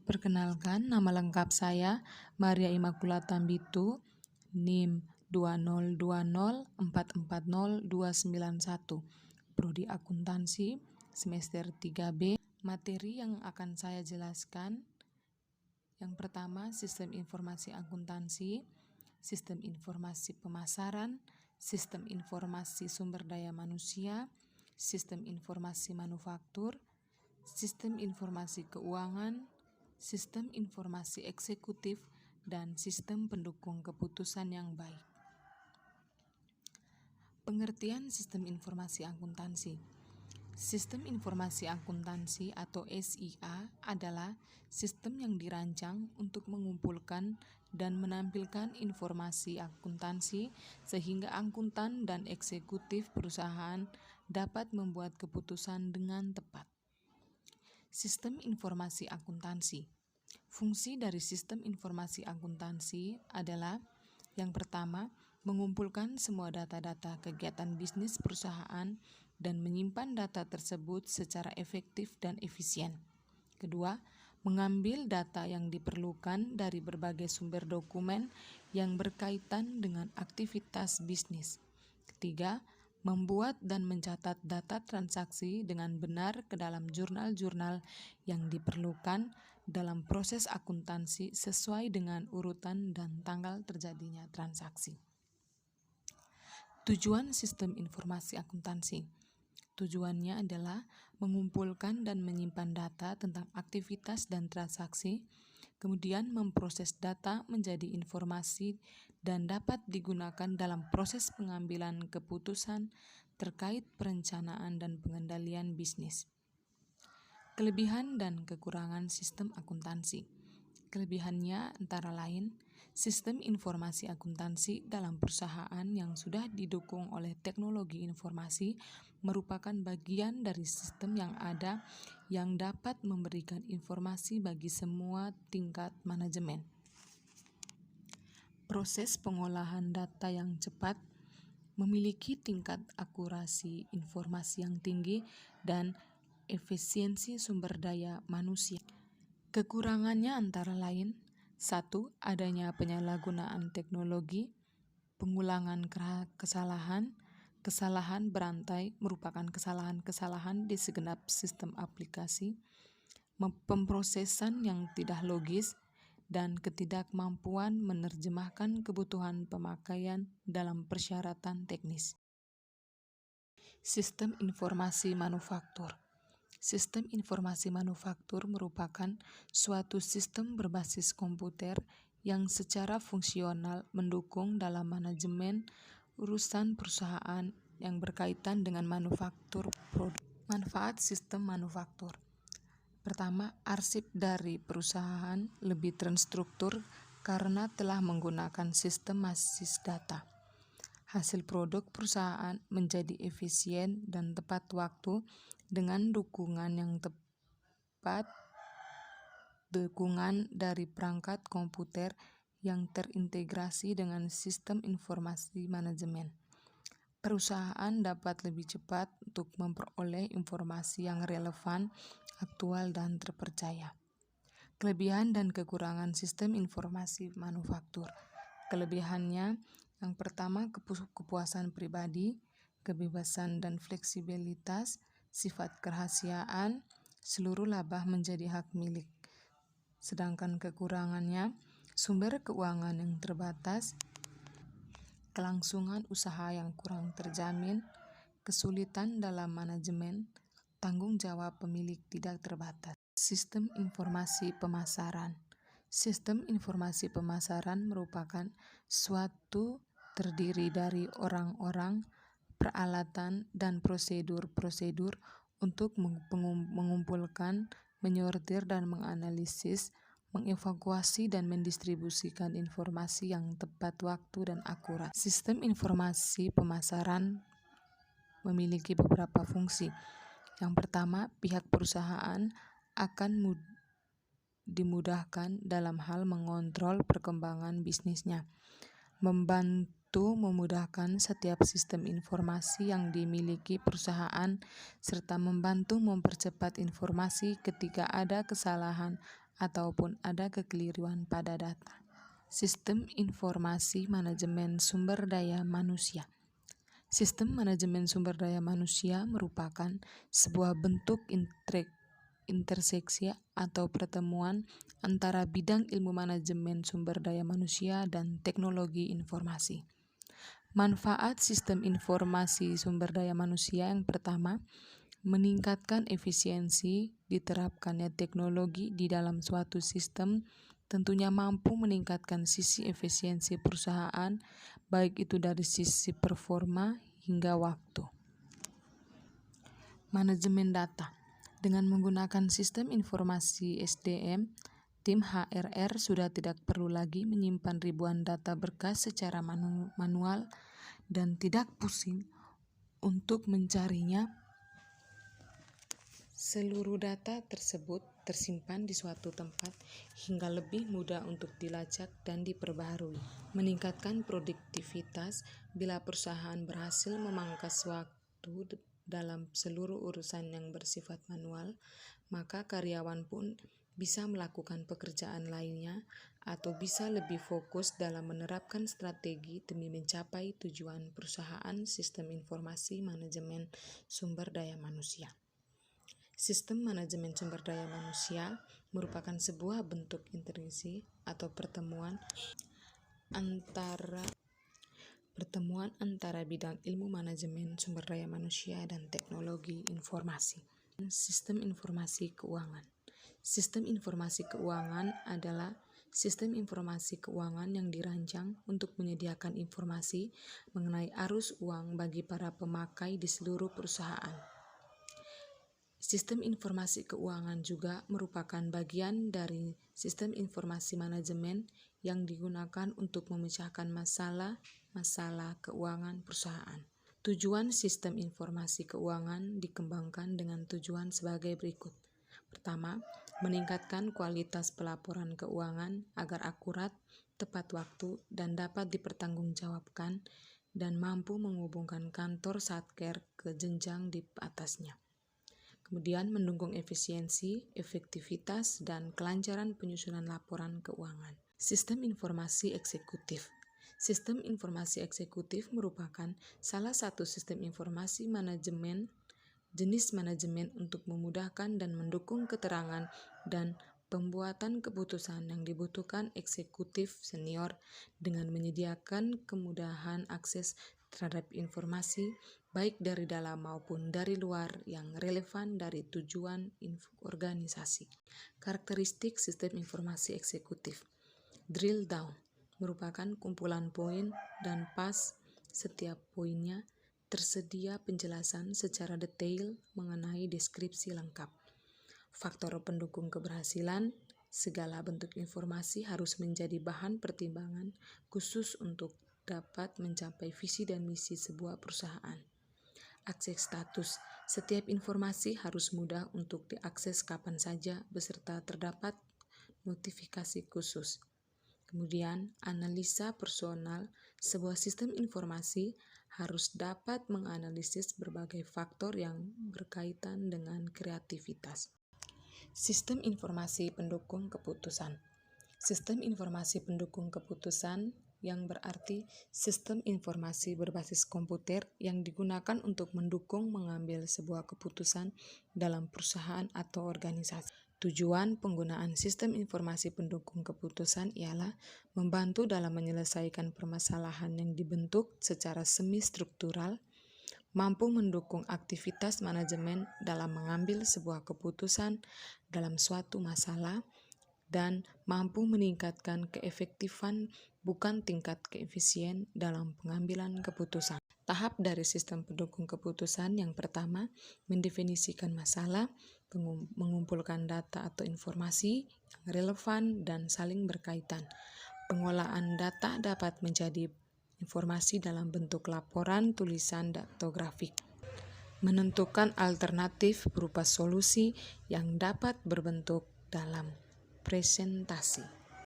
Perkenalkan, nama lengkap saya Maria Immaculata Tambitu, NIM 20204402991, Prodi Akuntansi, semester 3B. Materi yang akan saya jelaskan, yang pertama, sistem informasi akuntansi, sistem informasi pemasaran, sistem informasi sumber daya manusia, sistem informasi manufaktur, sistem informasi keuangan, sistem informasi eksekutif, dan sistem pendukung keputusan yang baik. Pengertian sistem informasi akuntansi. Sistem informasi akuntansi atau SIA adalah sistem yang dirancang untuk mengumpulkan dan menampilkan informasi akuntansi sehingga akuntan dan eksekutif perusahaan dapat membuat keputusan dengan tepat. Sistem informasi akuntansi. Fungsi dari sistem informasi akuntansi adalah yang pertama, mengumpulkan semua data-data kegiatan bisnis perusahaan dan menyimpan data tersebut secara efektif dan efisien. Kedua, mengambil data yang diperlukan dari berbagai sumber dokumen yang berkaitan dengan aktivitas bisnis. Ketiga, membuat dan mencatat data transaksi dengan benar ke dalam jurnal-jurnal yang diperlukan dalam proses akuntansi sesuai dengan urutan dan tanggal terjadinya transaksi. Tujuan sistem informasi akuntansi. Tujuannya adalah mengumpulkan dan menyimpan data tentang aktivitas dan transaksi, kemudian memproses data menjadi informasi dan dapat digunakan dalam proses pengambilan keputusan terkait perencanaan dan pengendalian bisnis. Kelebihan dan kekurangan sistem akuntansi. Kelebihannya antara lain, sistem informasi akuntansi dalam perusahaan yang sudah didukung oleh teknologi informasi merupakan bagian dari sistem yang ada yang dapat memberikan informasi bagi semua tingkat manajemen. Proses pengolahan data yang cepat, memiliki tingkat akurasi informasi yang tinggi, dan efisiensi sumber daya manusia. Kekurangannya antara lain, 1. Adanya penyalahgunaan teknologi, pengulangan kesalahan, kesalahan berantai merupakan kesalahan-kesalahan di segenap sistem aplikasi, pemrosesan yang tidak logis, dan ketidakmampuan menerjemahkan kebutuhan pemakaian dalam persyaratan teknis. Sistem informasi manufaktur. Sistem informasi manufaktur merupakan suatu sistem berbasis komputer yang secara fungsional mendukung dalam manajemen urusan perusahaan yang berkaitan dengan manufaktur produk. Manfaat sistem manufaktur. Pertama, arsip dari perusahaan lebih terstruktur karena telah menggunakan sistem basis data. Hasil produk perusahaan menjadi efisien dan tepat waktu dengan dukungan yang tepat, dukungan dari perangkat komputer yang terintegrasi dengan sistem informasi manajemen. Perusahaan dapat lebih cepat untuk memperoleh informasi yang relevan, aktual, dan terpercaya. Kelebihan dan kekurangan sistem informasi manufaktur. Kelebihannya, yang pertama, kepuasan pribadi, kebebasan dan fleksibilitas, sifat kerahasiaan, seluruh laba menjadi hak milik. Sedangkan kekurangannya, sumber keuangan yang terbatas, kelangsungan usaha yang kurang terjamin, kesulitan dalam manajemen, tanggung jawab pemilik tidak terbatas. Sistem informasi pemasaran. Sistem informasi pemasaran merupakan suatu terdiri dari orang-orang, peralatan, dan prosedur-prosedur untuk mengumpulkan, menyortir, dan menganalisis, mengevakuasi, dan mendistribusikan informasi yang tepat waktu dan akurat. Sistem informasi pemasaran memiliki beberapa fungsi. Yang pertama, pihak perusahaan akan dimudahkan dalam hal mengontrol perkembangan bisnisnya, membantu memudahkan setiap sistem informasi yang dimiliki perusahaan, serta membantu mempercepat informasi ketika ada kesalahan ataupun ada kekeliruan pada data. Sistem informasi manajemen sumber daya manusia. Sistem manajemen sumber daya manusia merupakan sebuah bentuk interseksi atau pertemuan antara bidang ilmu manajemen sumber daya manusia dan teknologi informasi. Manfaat sistem informasi sumber daya manusia yang pertama, meningkatkan efisiensi. Diterapkannya teknologi di dalam suatu sistem tentunya mampu meningkatkan sisi efisiensi perusahaan, baik itu dari sisi performa hingga waktu. Manajemen data. Dengan menggunakan sistem informasi SDM, tim HRR sudah tidak perlu lagi menyimpan ribuan data berkas secara manual dan tidak pusing untuk mencarinya. Seluruh data tersebut tersimpan di suatu tempat hingga lebih mudah untuk dilacak dan diperbaharui, meningkatkan produktivitas. Bila perusahaan berhasil memangkas waktu dalam seluruh urusan yang bersifat manual, maka karyawan pun bisa melakukan pekerjaan lainnya atau bisa lebih fokus dalam menerapkan strategi demi mencapai tujuan perusahaan. Sistem informasi manajemen sumber daya manusia. Sistem manajemen sumber daya manusia merupakan sebuah bentuk interaksi atau pertemuan antara bidang ilmu manajemen sumber daya manusia dan teknologi informasi. Sistem informasi keuangan. Sistem informasi keuangan adalah sistem informasi keuangan yang dirancang untuk menyediakan informasi mengenai arus uang bagi para pemakai di seluruh perusahaan. Sistem informasi keuangan juga merupakan bagian dari sistem informasi manajemen yang digunakan untuk memecahkan masalah keuangan perusahaan. Tujuan sistem informasi keuangan dikembangkan dengan tujuan sebagai berikut. Pertama, meningkatkan kualitas pelaporan keuangan agar akurat, tepat waktu, dan dapat dipertanggungjawabkan dan mampu menghubungkan kantor Satker ke jenjang di atasnya. Kemudian mendukung efisiensi, efektivitas, dan kelancaran penyusunan laporan keuangan. Sistem informasi eksekutif. Sistem informasi eksekutif merupakan salah satu sistem informasi manajemen jenis manajemen untuk memudahkan dan mendukung keterangan dan pembuatan keputusan yang dibutuhkan eksekutif senior dengan menyediakan kemudahan akses terhadap informasi baik dari dalam maupun dari luar yang relevan dari tujuan organisasi. Karakteristik sistem informasi eksekutif. Drill down merupakan kumpulan poin dan pas setiap poinnya tersedia penjelasan secara detail mengenai deskripsi lengkap. Faktor pendukung keberhasilan. Segala bentuk informasi harus menjadi bahan pertimbangan khusus untuk dapat mencapai visi dan misi sebuah perusahaan. Akses status. Setiap informasi harus mudah untuk diakses kapan saja beserta terdapat notifikasi khusus. Kemudian, analisa personal. Sebuah sistem informasi harus dapat menganalisis berbagai faktor yang berkaitan dengan kreativitas. Sistem informasi pendukung keputusan. Sistem informasi pendukung keputusan yang berarti sistem informasi berbasis komputer yang digunakan untuk mendukung mengambil sebuah keputusan dalam perusahaan atau organisasi. Tujuan penggunaan sistem informasi pendukung keputusan ialah membantu dalam menyelesaikan permasalahan yang dibentuk secara semi-struktural, mampu mendukung aktivitas manajemen dalam mengambil sebuah keputusan dalam suatu masalah, dan mampu meningkatkan keefektifan bukan tingkat keefisien dalam pengambilan keputusan. Tahap dari sistem pendukung keputusan yang pertama, mendefinisikan masalah, mengumpulkan data atau informasi yang relevan dan saling berkaitan. Pengolahan data dapat menjadi informasi dalam bentuk laporan, tulisan, atau grafik. Menentukan alternatif berupa solusi yang dapat berbentuk dalam presentasi.